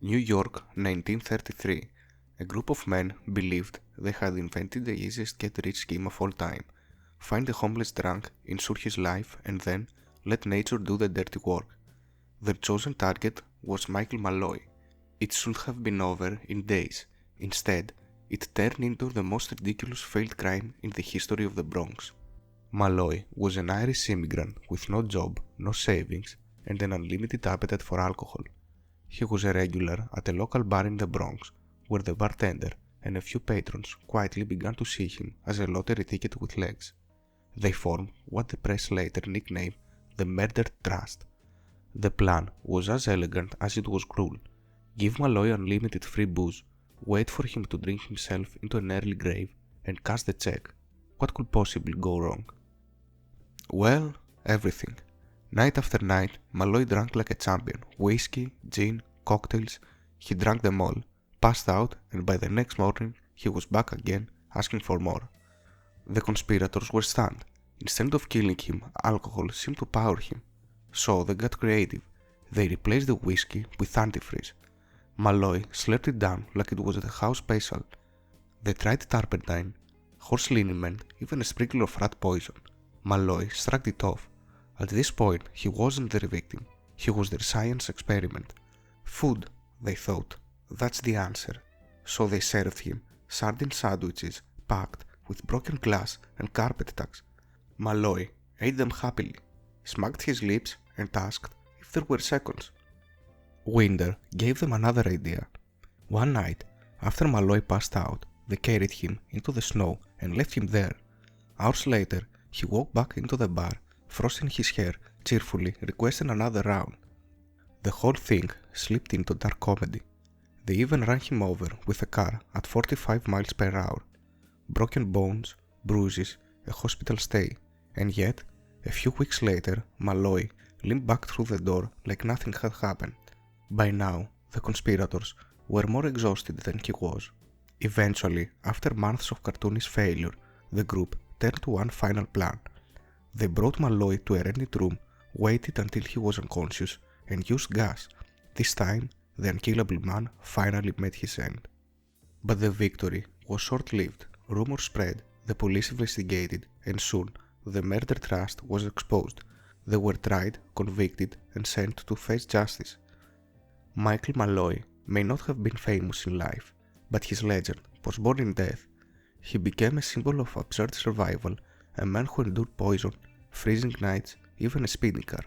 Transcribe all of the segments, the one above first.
New York, 1933. A group of men believed they had invented the easiest get-rich scheme of all time. Find a homeless drunk, insure his life, and then let nature do the dirty work. Their chosen target was Michael Malloy. It should have been over in days. Instead, it turned into the most ridiculous failed crime in the history of the Bronx. Malloy was an Irish immigrant with no job, no savings, and an unlimited appetite for alcohol. He was a regular at a local bar in the Bronx, where the bartender and a few patrons quietly began to see him as a lottery ticket with legs. They formed what the press later nicknamed the Murder Trust. The plan was as elegant as it was cruel. Give Malloy unlimited free booze, wait for him to drink himself into an early grave, and cash the check. What could possibly go wrong? Well, everything. Night after night, Malloy drank like a champion. Whiskey, gin, cocktails. He drank them all, passed out, and by the next morning, he was back again, asking for more. The conspirators were stunned. Instead of killing him, alcohol seemed to power him. So they got creative. They replaced the whiskey with antifreeze. Malloy slapped it down like it was the house special. They tried turpentine, horse liniment, even a sprinkle of rat poison. Malloy shrugged it off. At this point, he wasn't their victim. He was their science experiment. Food, they thought. That's the answer. So they served him sardine sandwiches packed with broken glass and carpet tacks. Malloy ate them happily, smacked his lips, and asked if there were seconds. Winder gave them another idea. One night, after Malloy passed out, they carried him into the snow and left him there. Hours later, he walked back into the bar, frosting his hair, cheerfully requesting another round. The whole thing slipped into dark comedy. They even ran him over with a car at 45 miles per hour. Broken bones, bruises, a hospital stay, and yet, a few weeks later, Malloy limped back through the door like nothing had happened. By now, the conspirators were more exhausted than he was. Eventually, after months of cartoonish failure, the group turned to one final plan. They brought Malloy to a rented room, waited until he was unconscious, and used gas. This time, the unkillable man finally met his end. But the victory was short-lived. Rumors spread, the police investigated, and soon the murder trust was exposed. They were tried, convicted, and sent to face justice. Michael Malloy may not have been famous in life, but his legend was born in death. He became a symbol of absurd survival, a man who endured poison, freezing nights, even a speeding car,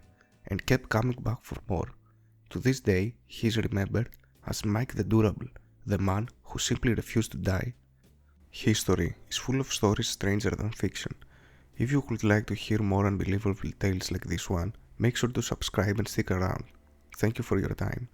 and kept coming back for more. To this day, he is remembered as Mike the Durable, the man who simply refused to die. History is full of stories stranger than fiction. If you would like to hear more unbelievable tales like this one, make sure to subscribe and stick around. Thank you for your time.